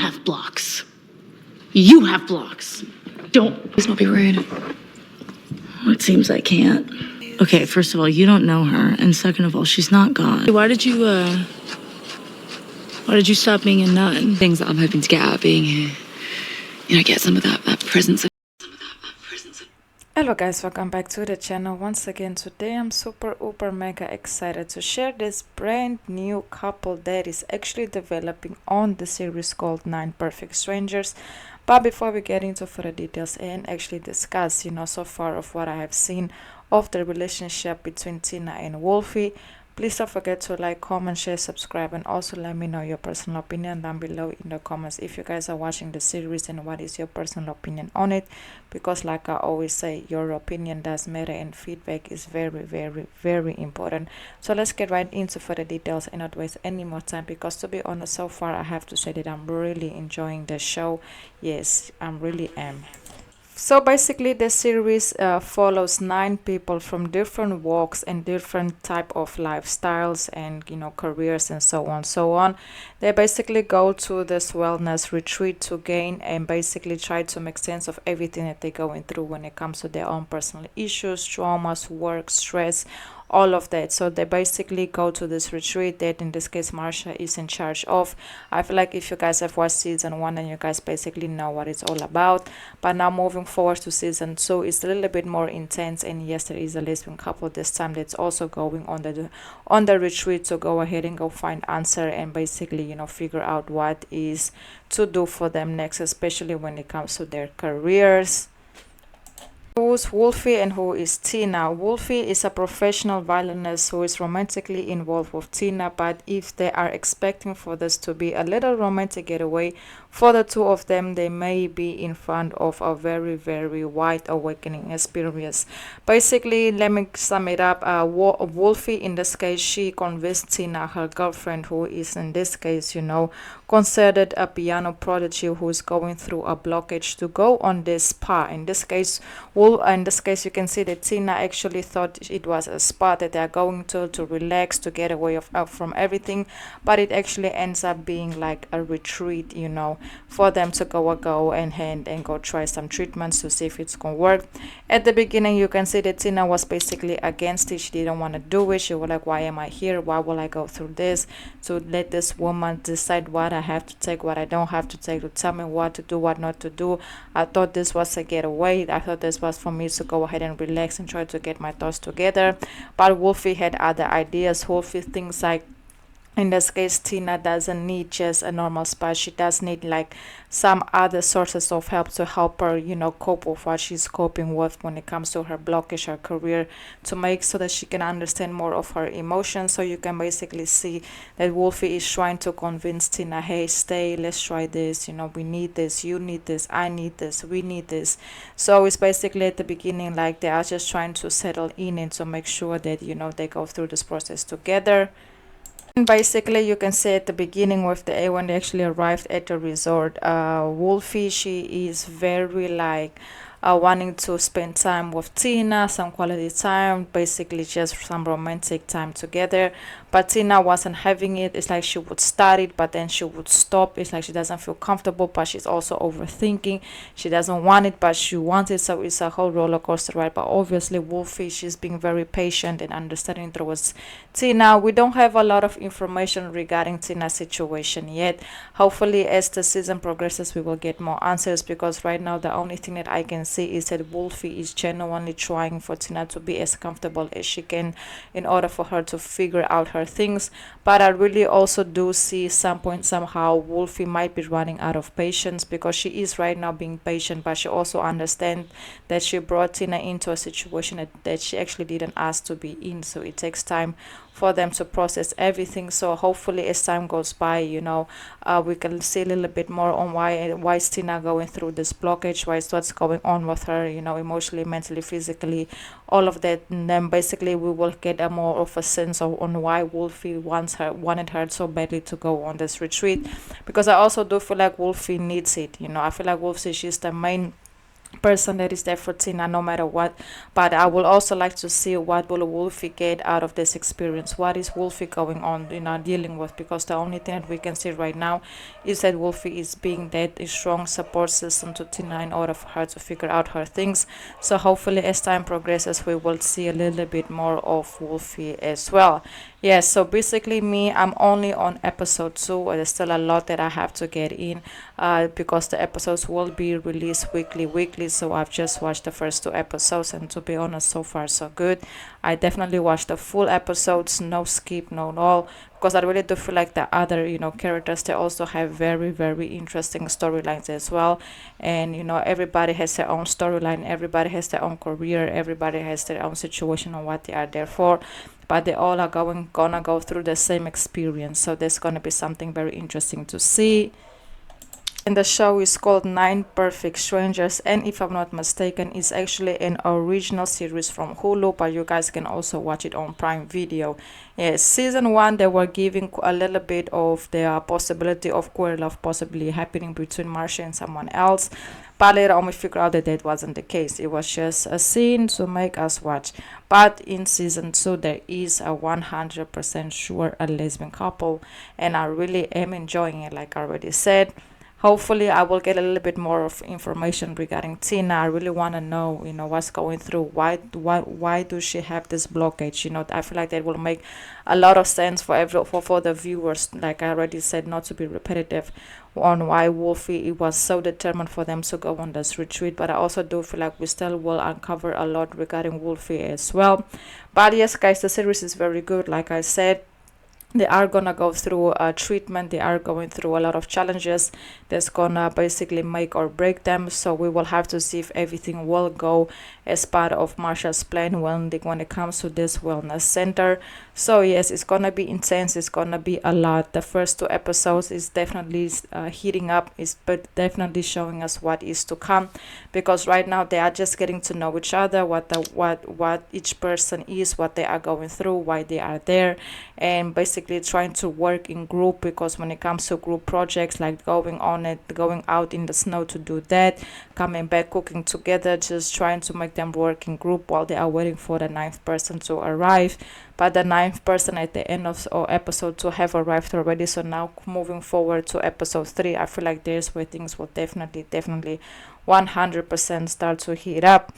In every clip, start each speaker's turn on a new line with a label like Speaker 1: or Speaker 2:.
Speaker 1: have blocks. You have blocks. Don't.
Speaker 2: Please don't be rude.
Speaker 1: Well, it seems I can't. Okay, first of all, you don't know her, and second of all, she's not God. Why did you stop being a nun?
Speaker 2: Things that I'm hoping to get out of being here. You know, get some of that presence of.
Speaker 3: Hello guys, welcome back to the channel once again. Today I'm super mega excited to share this brand new couple that is actually developing on the series called 9 Perfect Strangers. But before we get into further details and actually discuss, so far of what I have seen of the relationship between Tina and Wolfie, please don't forget to like, comment, share, subscribe, and also let me know your personal opinion down below in the comments if you guys are watching the series and what is your personal opinion on it, because like I always say, your opinion does matter and feedback is very important. So let's get right into further details and not waste any more time, because to be honest, so far I have to say that I'm really enjoying the show. Yes, I really am. So basically the series follows 9 people from different walks and different type of lifestyles and careers and so on. They basically go to this wellness retreat to gain and basically try to make sense of everything that they're going through when it comes to their own personal issues, traumas, work, stress, all of that. So they basically go to this retreat that in this case Marsha is in charge of. I feel like if you guys have watched season 1, then you guys basically know what it's all about. But now moving forward to season 2, it's a little bit more intense, and yes, there is a lesbian couple this time that's also going on the retreat to go ahead and go find answer and basically figure out what is to do for them next, especially when it comes to their careers. Who's Wolfie and who is Tina? Wolfie is a professional violinist who is romantically involved with Tina, but if they are expecting for this to be a little romantic getaway for the two of them, they may be in front of a very wide awakening experience. Basically, let me sum it up. Wolfie, in this case, she convinced Tina, her girlfriend, who is in this case, considered a piano prodigy who is going through a blockage, to go on this spa. In this case, you can see that Tina actually thought it was a spa that they are going to relax, to get away from everything, but it actually ends up being like a retreat, for them to go and go try some treatments to see if it's gonna work. At the beginning, you can see that Tina was basically against it. She didn't want to do it. She was like, why am I here? Why will I go through this? To let this woman decide what I have to take, what I don't have to take, to tell me what to do, what not to do. I thought this was a getaway. I thought this was for me to go ahead and relax and try to get my thoughts together. But Wolfie had other ideas. Wolfie thinks like, in this case, Tina doesn't need just a normal spa. She does need like some other sources of help to help her, cope with what she's coping with when it comes to her blockage, her career, to make so that she can understand more of her emotions. So you can basically see that Wolfie is trying to convince Tina, hey, stay, let's try this. We need this, you need this, I need this, we need this. So it's basically at the beginning like they are just trying to settle in and to make sure that, they go through this process together. Basically, you can say at the beginning with the A, when they actually arrived at the resort, Wolfie, she is very like wanting to spend time with Tina, some quality time, basically just some romantic time together. But Tina wasn't having it. It's like she would start it, but then she would stop. It's like she doesn't feel comfortable, but she's also overthinking. She doesn't want it, but she wants it. So it's a whole roller coaster ride. But obviously, Wolfie, she's being very patient and understanding towards Tina. We don't have a lot of information regarding Tina's situation yet. Hopefully, as the season progresses, we will get more answers, because right now the only thing that I can see is that Wolfie is genuinely trying for Tina to be as comfortable as she can in order for her to figure out her things. But I really also do see some point somehow Wolfie might be running out of patience, because she is right now being patient, but she also understands that she brought Tina into a situation that she actually didn't ask to be in. So it takes time for them to process everything. So hopefully as time goes by, we can see a little bit more on why is Tina going through this blockage, what's going on with her, emotionally, mentally, physically, all of that. And then basically we will get a more of a sense on why Wolfie wanted her so badly to go on this retreat, because I also do feel like Wolfie needs it. I feel like Wolfie, she's the main person that is there for Tina no matter what. But I will also like to see what will Wolfie get out of this experience. What is Wolfie going on, dealing with? Because the only thing that we can see right now is that Wolfie is being that a strong support system to Tina in order for her to figure out her things. So hopefully as time progresses we will see a little bit more of Wolfie as well. Yes, so basically me, I'm only on episode 2. There's still a lot that I have to get in because the episodes will be released weekly. So I've just watched the first 2 episodes, and to be honest, so far so good. I definitely watched the full episodes, no skip, no all, because I really do feel like the other characters, they also have very interesting storylines as well. And everybody has their own storyline, everybody has their own career, everybody has their own situation and what they are there for, but they all are gonna go through the same experience. So there's gonna be something very interesting to see. And the show is called 9 Perfect Strangers, and if I'm not mistaken, it's actually an original series from Hulu, but you guys can also watch it on Prime Video. Yes, season 1 they were giving a little bit of the possibility of queer love possibly happening between Marcia and someone else, but later on we figured out that that wasn't the case. It was just a scene to make us watch. But in season 2 there is a 100% sure a lesbian couple, and I really am enjoying it, like I already said. Hopefully I will get a little bit more of information regarding Tina. I really want to know what's going through, why does she have this blockage. I feel like that will make a lot of sense for for the viewers, like I already said, not to be repetitive, on why Wolfie it was so determined for them to go on this retreat. But I also do feel like we still will uncover a lot regarding Wolfie as well. But yes guys, the series is very good. Like I said, they are gonna go through a treatment, they are going through a lot of challenges that's gonna basically make or break them. So we will have to see if everything will go as part of Marsha's plan when it comes to this wellness center. So yes, it's gonna be intense, it's gonna be a lot. The first 2 episodes is definitely heating up, but definitely showing us what is to come, because right now they are just getting to know each other, what each person is, what they are going through, why they are there, and basically trying to work in group. Because when it comes to group projects, like going out in the snow to do that, coming back, cooking together, just trying to make them work in group while they are waiting for the 9th person to arrive. But the 9th person at the end of episode 2 have arrived already. So now moving forward to episode 3, I feel like there's where things will definitely 100% start to heat up.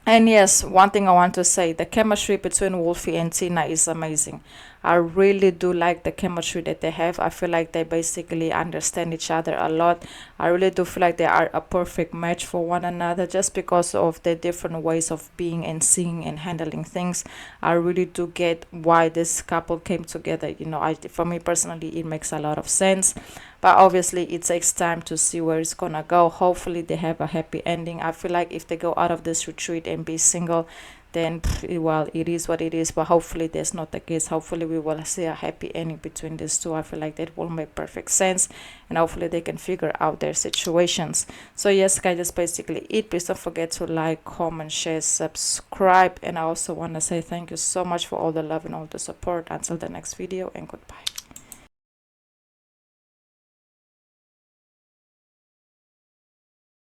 Speaker 3: And yes, one thing I want to say, the chemistry between Wolfie and Tina is amazing. I really do like the chemistry that they have. I feel like they basically understand each other a lot. I really do feel like they are a perfect match for one another, just because of their different ways of being and seeing and handling things. I really do get why this couple came together. For me personally, it makes a lot of sense. But obviously it takes time to see where it's gonna go. Hopefully they have a happy ending. I feel like if they go out of this retreat and be single, then well, it is what it is. But hopefully that's not the case. Hopefully we will see a happy ending between these two. I feel like that will make perfect sense, and hopefully they can figure out their situations. So yes guys, that's basically it. Please don't forget to like, comment, share, subscribe, and I also want to say thank you so much for all the love and all the support. Until the next video, and goodbye.